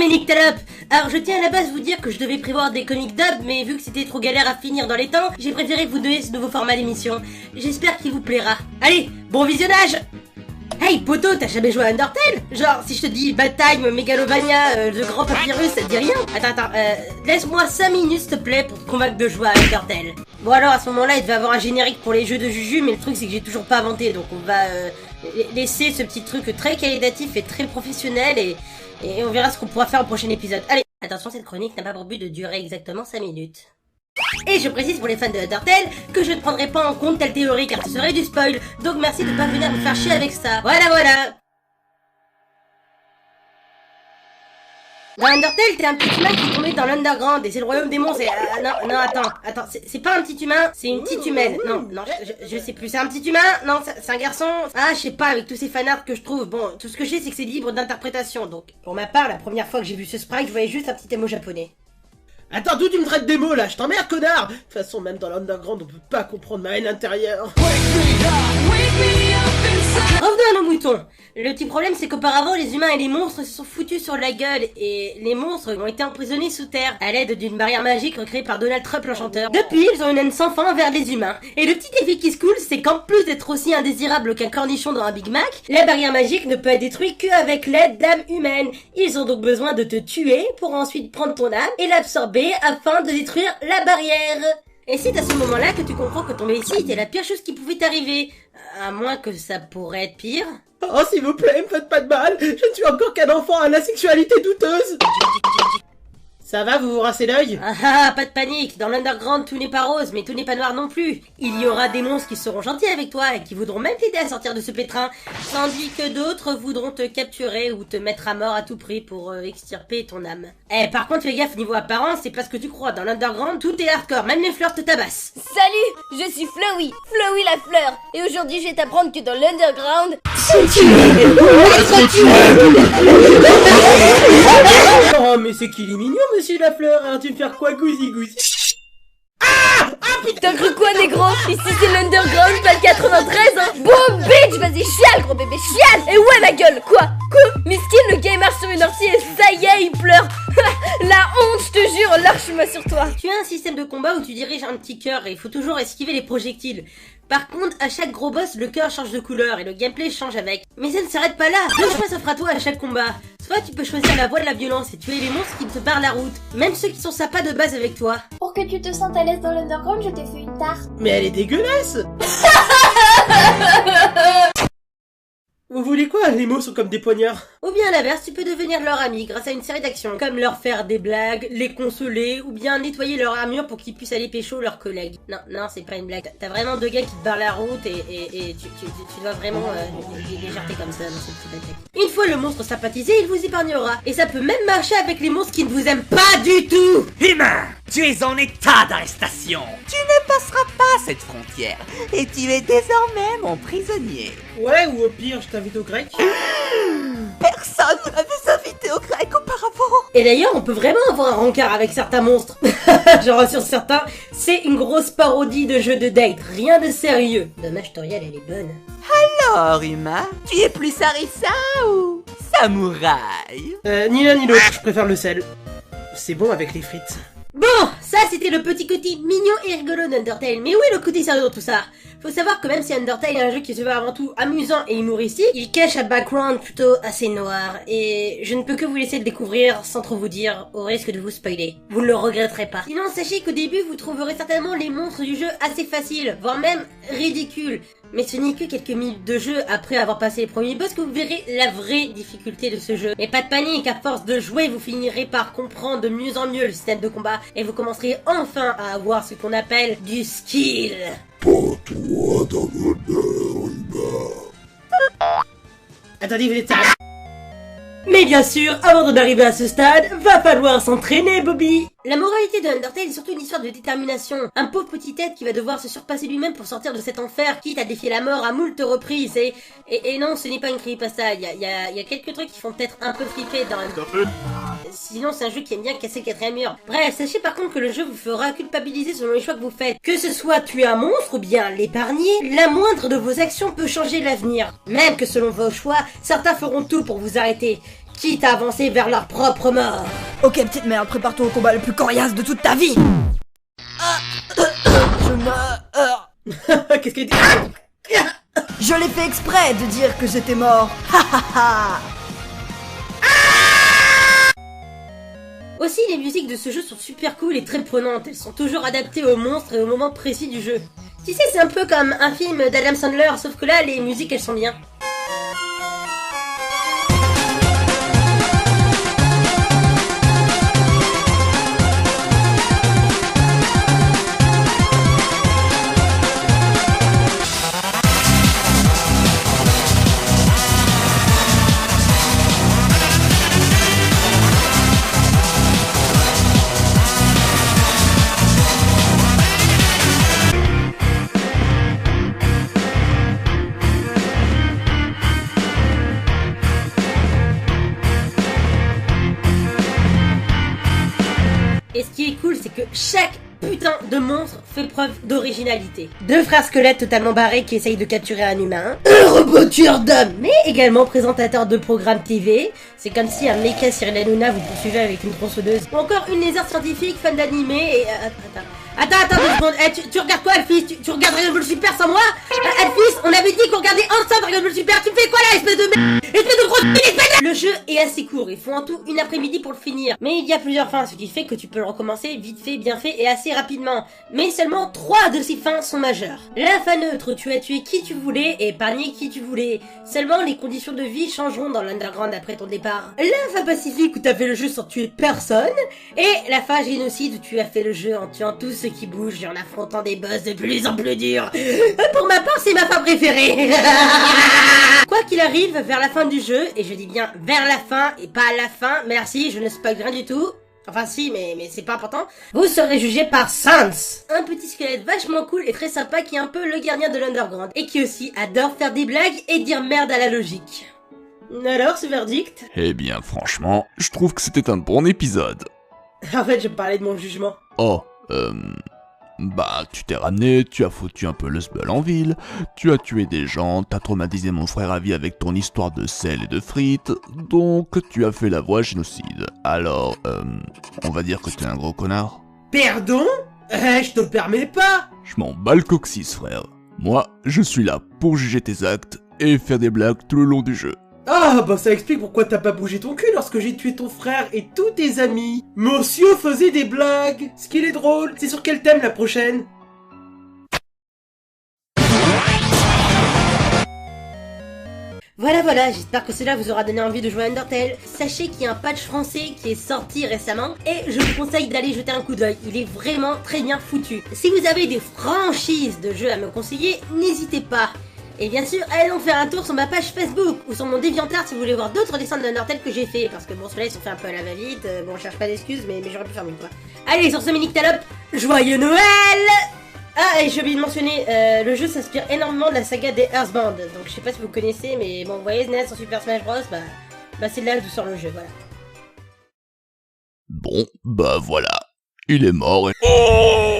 Dominique Talop. Alors je tiens à la base vous dire que je devais prévoir des comic dubs, mais vu que c'était trop galère à finir dans les temps, j'ai préféré vous donner ce nouveau format d'émission. J'espère qu'il vous plaira. Allez, bon visionnage. Hey poto, t'as jamais joué à Undertale? Genre, si je te dis Bad Time, Megalovania, The Grand Papyrus, ça te dit rien? Attends, laisse-moi 5 minutes s'il te plaît pour te convaincre de jouer à Undertale. Bon alors, à ce moment-là, il devait avoir un générique pour les jeux de Juju, mais le truc c'est que j'ai toujours pas inventé, donc on va laisser ce petit truc très qualitatif et très professionnel, et on verra ce qu'on pourra faire au prochain épisode. Allez, attention, cette chronique n'a pas pour but de durer exactement 5 minutes. Et je précise pour les fans de Undertale que je ne prendrai pas en compte telle théorie car ce serait du spoil, donc merci de pas venir me faire chier avec ça. Voilà. Dans Undertale, t'es un petit humain qui est tombé dans l'underground et c'est le royaume des monstres et... non, attends, c'est pas un petit humain, c'est une petite humaine. Non, je sais plus, c'est un petit humain? Non, c'est un garçon? Ah, je sais pas, avec tous ces fanarts que je trouve, bon, tout ce que je sais c'est que c'est libre d'interprétation, donc... Pour ma part, la première fois que j'ai vu ce sprite, je voyais juste un petit émo japonais. Attends, d'où tu me traites des mots là? Je t'emmerde, connard! De toute façon, même dans l'underground, on peut pas comprendre ma haine intérieure. Revenons à nos moutons. Le petit problème, c'est qu'auparavant, les humains et les monstres se sont foutus sur la gueule, et les monstres ont été emprisonnés sous terre, à l'aide d'une barrière magique recréée par Donald Trump l'enchanteur. Depuis, ils ont une haine sans fin envers les humains. Et le petit défi qui se coule, c'est qu'en plus d'être aussi indésirable qu'un cornichon dans un Big Mac, la barrière magique ne peut être détruite qu'avec l'aide d'âmes humaines. Ils ont donc besoin de te tuer pour ensuite prendre ton âme et l'absorber afin de détruire la barrière. Et c'est à ce moment-là que tu comprends que tomber ici était la pire chose qui pouvait t'arriver. À moins que ça pourrait être pire. Oh, s'il vous plaît, me faites pas de mal. Je ne suis encore qu'un enfant à la sexualité douteuse. Ça va, vous vous rincez l'œil? Ah, pas de panique. Dans l'underground, tout n'est pas rose, mais tout n'est pas noir non plus. Il y aura des monstres qui seront gentils avec toi et qui voudront même t'aider à sortir de ce pétrin, tandis que d'autres voudront te capturer ou te mettre à mort à tout prix pour extirper ton âme. Eh, par contre, fais gaffe, niveau apparence, c'est pas ce que tu crois. Dans l'underground, tout est hardcore, même les fleurs te tabassent. Salut, je suis Flowey la fleur, et aujourd'hui je vais t'apprendre que dans l'underground... Oh, mais c'est qu'il est mignon, monsieur Lafleur, hein, tu me faire quoi, gousi? Ah putain! T'as cru quoi, négro? Ici c'est l'underground, pas le 93, hein! Boum, bitch! Vas-y, chiale, gros bébé, chiale! Et ouais, ma gueule! Quoi? Miskin, le gars marche sur une ortie et ça y est, il pleure! La honte, je te jure, lâche-moi sur toi! Tu as un système de combat où tu diriges un petit cœur et il faut toujours esquiver les projectiles. Par contre, à chaque gros boss, le cœur change de couleur et le gameplay change avec. Mais ça ne s'arrête pas là. Deux choix s'offrent à toi à chaque combat. Soit tu peux choisir la voie de la violence et tuer les monstres qui te barrent la route, même ceux qui sont sympas de base avec toi. Pour que tu te sentes à l'aise dans l'underground, je t'ai fait une tarte. Mais elle est dégueulasse! Vous voulez quoi? Les mots sont comme des poignards. Ou bien à l'inverse, tu peux devenir leur ami grâce à une série d'actions, comme leur faire des blagues, les consoler, ou bien nettoyer leur armure pour qu'ils puissent aller pécho leurs collègues. Non, c'est pas une blague. T'as vraiment deux gars qui te barrent la route et tu dois vraiment les jarter comme ça dans cette petite attaque. Une fois le monstre sympathisé, il vous épargnera. Et ça peut même marcher avec les monstres qui ne vous aiment pas du tout. Humain, tu es en état d'arrestation. Tu ne passeras pas cette frontière et tu es désormais mon prisonnier. Ouais, ou au pire, je t'invite au grec. Personne ne m'avait invité au grec auparavant. Et d'ailleurs, on peut vraiment avoir un rencard avec certains monstres. Genre sur certains, c'est une grosse parodie de jeu de date, rien de sérieux. Dommage, Toriel, elle est bonne. Alors, Humain, tu es plus harissa ou samouraï? Ni l'un ni l'autre, je préfère le sel. C'est bon avec les frites. Bon, ça c'était le petit côté mignon et rigolo d'Undertale, mais où est le côté sérieux dans tout ça? Faut savoir que même si Undertale est un jeu qui se veut avant tout amusant et humoristique, il cache un background plutôt assez noir, et je ne peux que vous laisser le découvrir sans trop vous dire, au risque de vous spoiler. Vous ne le regretterez pas. Sinon, sachez qu'au début, vous trouverez certainement les monstres du jeu assez faciles, voire même ridicules. Mais ce n'est que quelques minutes de jeu après avoir passé les premiers boss que vous verrez la vraie difficulté de ce jeu. Mais pas de panique, à force de jouer, vous finirez par comprendre de mieux en mieux le système de combat et vous commencerez enfin à avoir ce qu'on appelle du skill. Pas toi dans l'honneur, humain. Attendez, vous êtes... Mais bien sûr, avant d'en arriver à ce stade, va falloir s'entraîner, Bobby. La moralité de Undertale est surtout une histoire de détermination. Un pauvre petit être qui va devoir se surpasser lui-même pour sortir de cet enfer, quitte à défier la mort à moult reprises. Et non, ce n'est pas une creepypasta. Il y a quelques trucs qui font peut-être un peu flipper dans Undertale. Sinon, c'est un jeu qui aime bien casser le quatrième mur. Bref, sachez par contre que le jeu vous fera culpabiliser selon les choix que vous faites. Que ce soit tuer un monstre ou bien l'épargner, la moindre de vos actions peut changer l'avenir. Même que selon vos choix, certains feront tout pour vous arrêter. quitte à avancer vers leur propre mort. Ok petite merde, prépare-toi au combat le plus coriace de toute ta vie. Je meurs. Qu'est-ce qu'elle dit? Je l'ai fait exprès de dire que j'étais mort. Ha ha ha. Aussi, les musiques de ce jeu sont super cool et très prenantes. Elles sont toujours adaptées aux monstres et au moment précis du jeu. Tu sais, c'est un peu comme un film d'Adam Sandler, sauf que là, les musiques, elles sont bien. Et ce qui est cool, c'est que chaque putain de monstre fait preuve d'originalité. Deux frères squelettes totalement barrés qui essayent de capturer un humain, un robot tueur d'hommes, mais également présentateur de programmes TV. C'est comme si un mecha Cyril Hanouna vous poursuivait avec une tronçonneuse. Ou encore une lézard scientifique fan d'animé et... Attends 2 secondes, tu regardes quoi Elfis? Tu regardes Dragon Ball Super sans moi? Elfis, on avait dit qu'on regardait ensemble Dragon Ball Super, tu fais quoi là, espèce de merde? Espèce de grosse espèce de... Le jeu est assez court, il faut en tout une après-midi pour le finir. Mais il y a plusieurs fins, ce qui fait que tu peux le recommencer vite fait, bien fait et assez rapidement. Mais seulement 3 de ces fins sont majeures. La fin neutre, tu as tué qui tu voulais et épargné qui tu voulais. Seulement les conditions de vie changeront dans l'underground après ton départ. La fin pacifique où tu as fait le jeu sans tuer personne. Et la fin génocide où tu as fait le jeu en tuant tous ceux qui bougent et en affrontant des boss de plus en plus durs. Pour ma part, c'est ma fin préférée. Quoi qu'il arrive, vers la fin du jeu, et je dis bien vers la fin et pas à la fin, merci, je ne spoil rien du tout. Enfin si, mais c'est pas important. Vous serez jugé par Sans, un petit squelette vachement cool et très sympa qui est un peu le gardien de l'underground. Et qui aussi adore faire des blagues et dire merde à la logique. Alors, ce verdict? Eh bien, franchement, je trouve que c'était un bon épisode. En fait, je parlais de mon jugement. Oh, bah, tu t'es ramené, tu as foutu un peu le sbeul en ville, tu as tué des gens, t'as traumatisé mon frère à vie avec ton histoire de sel et de frites, donc tu as fait la voie génocide. Alors, on va dire que t'es un gros connard? Pardon? Je te le permets pas. Je m'en bats le coccyx, frère. Moi, je suis là pour juger tes actes et faire des blagues tout le long du jeu. Ah, bah ça explique pourquoi t'as pas bougé ton cul lorsque j'ai tué ton frère et tous tes amis. Monsieur faisait des blagues. Ce qu'il est drôle, c'est sur quel thème la prochaine? Voilà, j'espère que cela vous aura donné envie de jouer à Undertale. Sachez qu'il y a un patch français qui est sorti récemment et je vous conseille d'aller jeter un coup d'œil. Il est vraiment très bien foutu. Si vous avez des franchises de jeux à me conseiller, n'hésitez pas. Et bien sûr, allez donc faire un tour sur ma page Facebook ou sur mon DeviantArt si vous voulez voir d'autres dessins d'Undertale que j'ai fait. Parce que bon, ceux-là ils sont faits un peu à la va-vite. Bon, je cherche pas d'excuses, mais j'aurais pu faire mieux quoi. Allez, sur ce mini Talope, joyeux Noël! Ah, et j'ai oublié de mentionner, le jeu s'inspire énormément de la saga des Earthbound. Donc je sais pas si vous connaissez, mais bon, vous voyez SNES en Super Smash Bros, bah c'est là d'où sort le jeu, voilà. Bon, bah voilà. Il est mort et... Oh